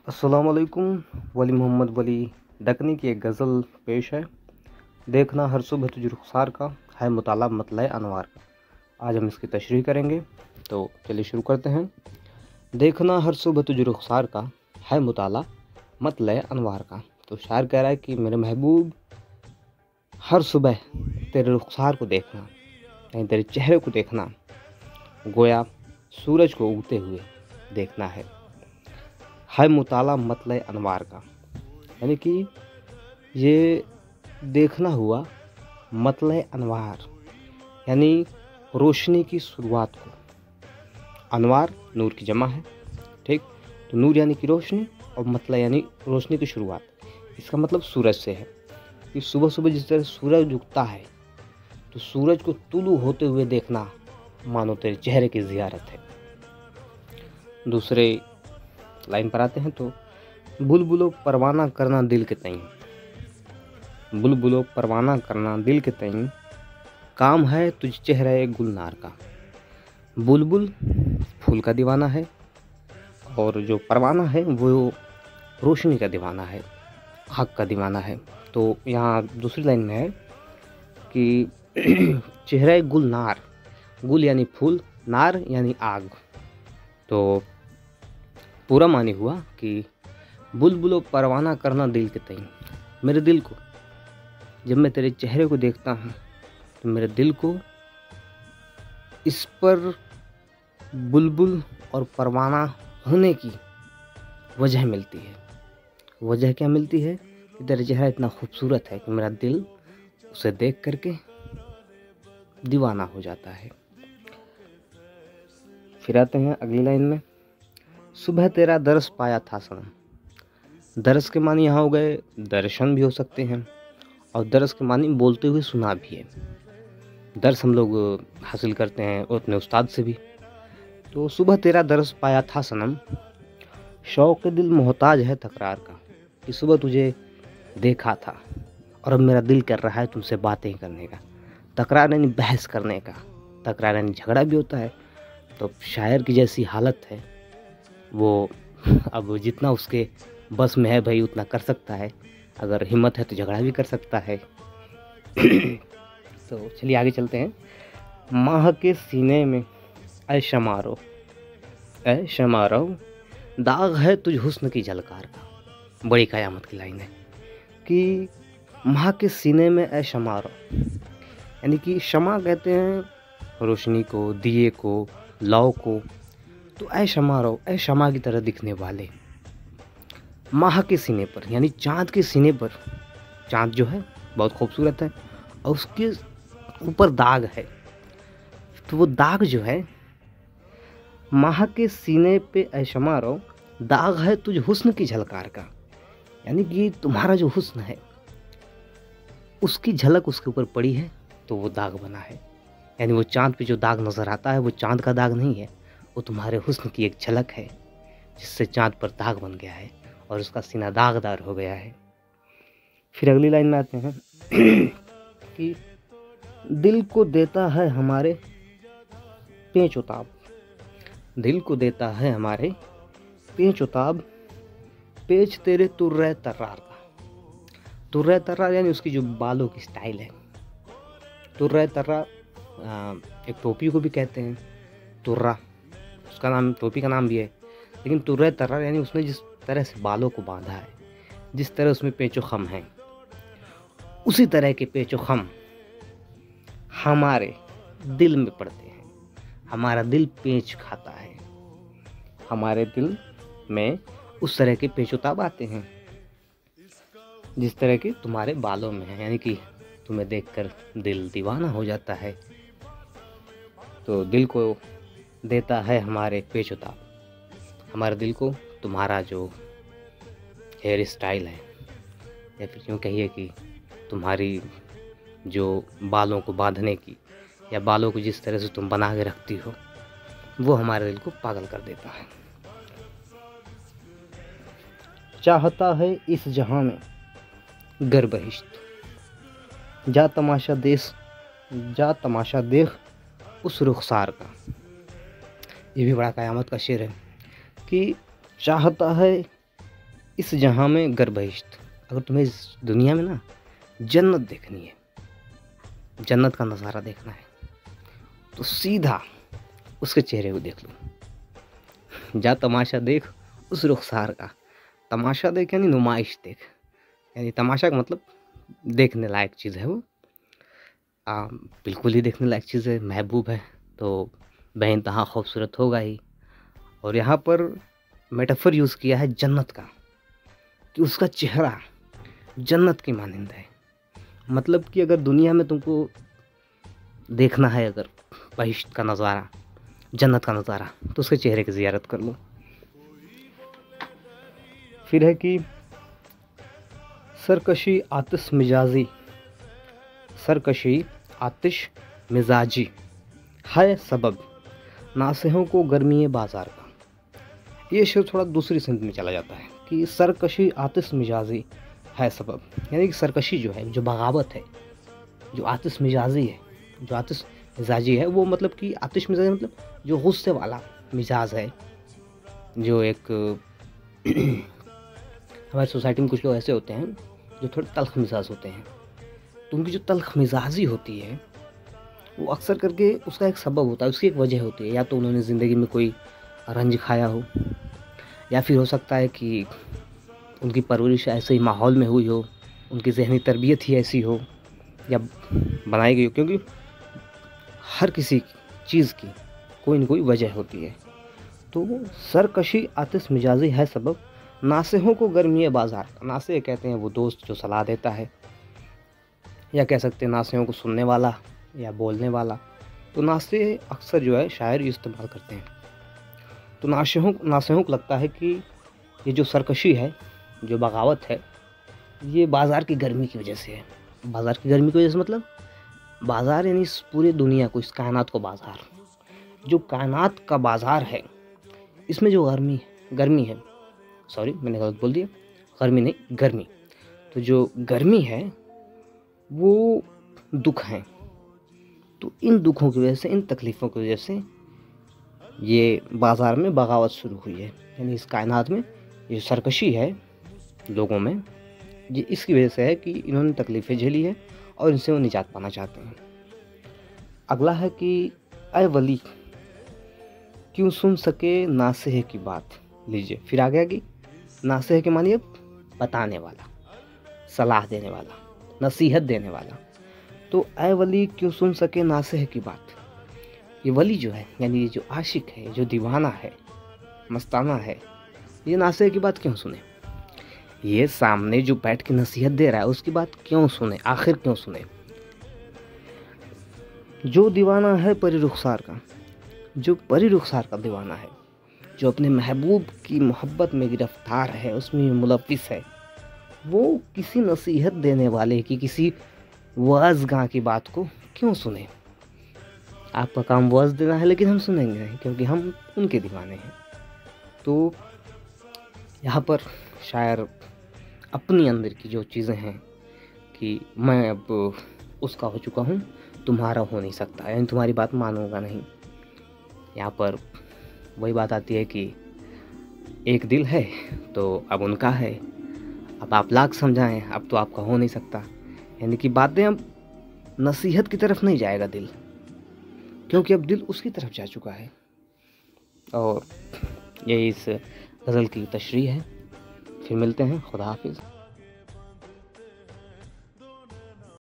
अस्सलाम वालेकुम। वली मोहम्मद वली दकनी की एक गज़ल पेश है। देखना हर सुबह तुझ रुखसार का है मुताला मतलय अनवार का। आज हम इसकी तशरीह करेंगे, तो चलिए शुरू करते हैं। देखना हर सुबह तुझ रुखसार का है मुताला मतलय अनवार का। तो शायर कह रहा है कि मेरे महबूब, हर सुबह तेरे रुखसार को देखना, यानी तेरे चेहरे को देखना, गोया सूरज को उगते हुए देखना है मुताला मतलय अनवार का। यानी कि ये देखना हुआ मतलय अनवार, यानी रोशनी की शुरुआत को। अनवार नूर की जमा है, ठीक। तो नूर यानी कि रोशनी और मतलय यानी रोशनी की शुरुआत। इसका मतलब सूरज से है कि सुबह सुबह जिस तरह सूरज उगता है, तो सूरज को तुलू होते हुए देखना मानो तेरे चेहरे की ज़ियारत है। दूसरे लाइन पर आते हैं तो बुलबुलो परवाना करना दिल के तईं, बुलबुलो परवाना करना दिल के तईं, काम है तुझ चेहरे गुलनार का। बुलबुल फूल का दीवाना है और जो परवाना है वो रोशनी का दीवाना है, आग का दीवाना है। तो यहाँ दूसरी लाइन में है कि चेहरे गुलनार, गुल यानी फूल, नार यानी आग। तो पूरा मानी हुआ कि बुलबुलो परवाना करना दिल के तईं, मेरे दिल को जब मैं तेरे चेहरे को देखता हूँ तो मेरे दिल को इस पर बुलबुल और परवाना होने की वजह मिलती है। वजह क्या मिलती है कि तेरा चेहरा इतना खूबसूरत है कि मेरा दिल उसे देख करके दीवाना हो जाता है। फिर आते हैं अगली लाइन में, सुबह तेरा दरस पाया था सनम। दरस के मानी यहाँ हो गए दर्शन भी हो सकते हैं, और दरस के मानी बोलते हुए सुना भी है। दर्स हम लोग हासिल करते हैं और अपने उस्ताद से भी। तो सुबह तेरा दरस पाया था सनम, शौक़ दिल मोहताज है तकरार का। कि सुबह तुझे देखा था और अब मेरा दिल कर रहा है तुमसे बातें करने का। तकरार यानी बहस करने का, तकरार यानी झगड़ा भी होता है। तो शायर की जैसी हालत है वो अब जितना उसके बस में है भाई उतना कर सकता है। अगर हिम्मत है तो झगड़ा भी कर सकता है। तो चलिए आगे चलते हैं। माह के सीने में ऐ शमारो, ऐ शमारो, दाग है तुझ हुस्न की झलकार का। बड़ी क़यामत की लाइन है कि माह के सीने में ऐ शमारो, यानी कि शमा कहते हैं रोशनी को, दिए को, लौ को। तो ऐ शमा रहो, ऐ शमा की तरह दिखने वाले माह के सीने पर, यानी चाँद के सीने पर। चाँद जो है बहुत खूबसूरत है और उसके ऊपर दाग है। तो वो दाग जो है माह के सीने पे ऐ शमा रहो, दाग है तुझ हुस्न की झलकार का। यानी कि तुम्हारा जो हुस्न है उसकी झलक उसके ऊपर पड़ी है तो वो दाग बना है। यानी वो चाँद पे जो दाग नज़र आता है वो चाँद का दाग नहीं है, वो तुम्हारे हुस्न की एक झलक है जिससे चाँद पर दाग बन गया है और उसका सीना दागदार हो गया है। फिर अगली लाइन में आते हैं कि दिल को देता है हमारे पेच उताब, दिल को देता है हमारे पेच उताब, पेच तेरे तुर्रे तर्रार का। तुर्रे तर्रार यानी उसकी जो बालों की स्टाइल है। तुर्रे तर्रार एक टोपी को भी कहते हैं तुर्रा, उसका नाम टोपी का नाम भी है। लेकिन तुर्रे तर्रार यानी उसने जिस तरह से बालों को बांधा है, जिस तरह उसमें पेचो खम हैं, उसी तरह के पेचो खम हमारे दिल में पड़ते हैं। हमारा दिल पेच खाता है, हमारे दिल में उस तरह के पेचोताब आते हैं जिस तरह के तुम्हारे बालों में है। यानी कि तुम्हें देखकर दिल दीवाना हो जाता है। तो दिल को देता है हमारे पेचोताब, हमारे दिल को तुम्हारा जो हेयर स्टाइल है, या फिर यूँ कहिए कि तुम्हारी जो बालों को बांधने की या बालों को जिस तरह से तुम बना के रखती हो, वो हमारे दिल को पागल कर देता है। चाहता है इस जहां में गर बहिश्त, जा तमाशा देश, जा तमाशा देख उस रुखसार का। ये भी बड़ा क़यामत का शेर है कि चाहता है इस जहाँ में गर बहिश्त, अगर तुम्हें इस दुनिया में ना जन्नत देखनी है, जन्नत का नज़ारा देखना है, तो सीधा उसके चेहरे को देख लो। जा तमाशा देख उस रुखसार का, तमाशा देख यानी नुमाइश देख, यानी तमाशा का मतलब देखने लायक चीज़ है वो। बिल्कुल ही देखने लायक चीज़ है, महबूब है तो बेइंतहा खूबसूरत होगा ही। और यहाँ पर मेटाफर यूज़ किया है जन्नत का, कि उसका चेहरा जन्नत की मानिंद है। मतलब कि अगर दुनिया में तुमको देखना है अगर बहिश्त का नज़ारा, जन्नत का नज़ारा, तो उसके चेहरे की ज़ियारत कर लो। फिर है कि सरकशी आतिश मिजाजी, सरकशी आतिश मिजाजी है सबब नासिहों को गर्मी बाज़ार का। ये शेर थोड़ा दूसरी सिंध में चला जाता है कि सरकशी आतिश मिजाजी है सबब, यानी कि सरकशी जो है, जो बगावत है, जो आतिश मिजाजी है, जो आतिश मिजाजी है, वो मतलब कि आतिश मिजाजी मतलब जो गुस्से वाला मिजाज है, जो एक हमारी सोसाइटी में कुछ लोग ऐसे होते हैं जो थोड़े तल्ख मिजाज होते हैं, तो उनकी जो तल्ख मिजाजी होती है वो अक्सर करके उसका एक सबब होता है, उसकी एक वजह होती है। या तो उन्होंने ज़िंदगी में कोई रंज खाया हो, या फिर हो सकता है कि उनकी परवरिश ऐसे ही माहौल में हुई हो, उनकी ज़हनी तरबियत ही ऐसी हो या बनाई गई हो, क्योंकि हर किसी चीज़ की कोई न कोई वजह होती है। तो सरकशी आतिश मिजाजी है सबब नासिहों को गर्मी बाज़ार का। नासिह कहते हैं वो दोस्त जो सलाह देता है, या कह सकते हैं नासिहों को सुनने वाला या बोलने वाला। तो नासिह अक्सर जो है शायर इस्तेमाल करते हैं। तो नासिहों को लगता है कि ये जो सरकशी है, जो बगावत है, ये बाज़ार की गर्मी की वजह से है। बाज़ार की गर्मी की वजह से मतलब बाज़ार यानी इस पूरी दुनिया को, इस कायनात को बाज़ार, जो कायनात का बाज़ार है, इसमें जो गर्मी है, सॉरी मैंने गलत बोल दिया, गर्मी नहीं, गर्मी। तो जो गर्मी है वो दुख हैं। तो इन दुखों की वजह से, इन तकलीफ़ों की वजह से ये बाज़ार में बगावत शुरू हुई है, यानी इस कायनात में ये सरकशी है लोगों में, ये इसकी वजह से है कि इन्होंने तकलीफ़ें झेली है और इनसे वो निजात पाना चाहते हैं। अगला है कि ऐ वली क्यों सुन सके नासिह की बात। लीजिए फिर आ गया कि नासिह के मानिए बताने वाला, सलाह देने वाला, नसीहत देने वाला। तो ऐ वली क्यों सुन सके नासिह की बात। ये वली जो है, यानी ये जो आशिक है, जो दीवाना है, मस्ताना है, ये नासिह की बात क्यों सुने। ये सामने जो बैठ के नसीहत दे रहा है उसकी बात क्यों सुने, आखिर क्यों सुने। जो दीवाना है परी रुखसार का, जो परी रुखसार का दीवाना है, जो अपने महबूब की मोहब्बत में गिरफ्तार है, उसमें मुलव्विस है, वो किसी नसीहत देने वाले की, किसी वाज़गाह की बात को क्यों सुने। आपका काम वाज़ देना है, लेकिन हम सुनेंगे नहीं, क्योंकि हम उनके दीवाने हैं। तो यहाँ पर शायर अपनी अंदर की जो चीज़ें हैं कि मैं अब उसका हो चुका हूँ, तुम्हारा हो नहीं सकता, यानी तुम्हारी बात मानूंगा नहीं। यहाँ पर वही बात आती है कि एक दिल है तो अब उनका है, अब आप लाख समझाएं, अब तो आपका हो नहीं सकता। यानी कि बातें अब नसीहत की तरफ नहीं जाएगा दिल, क्योंकि अब दिल उसकी तरफ जा चुका है। और यही इस गज़ल की तशरीह है। फिर मिलते हैं, खुदा हाफिज़।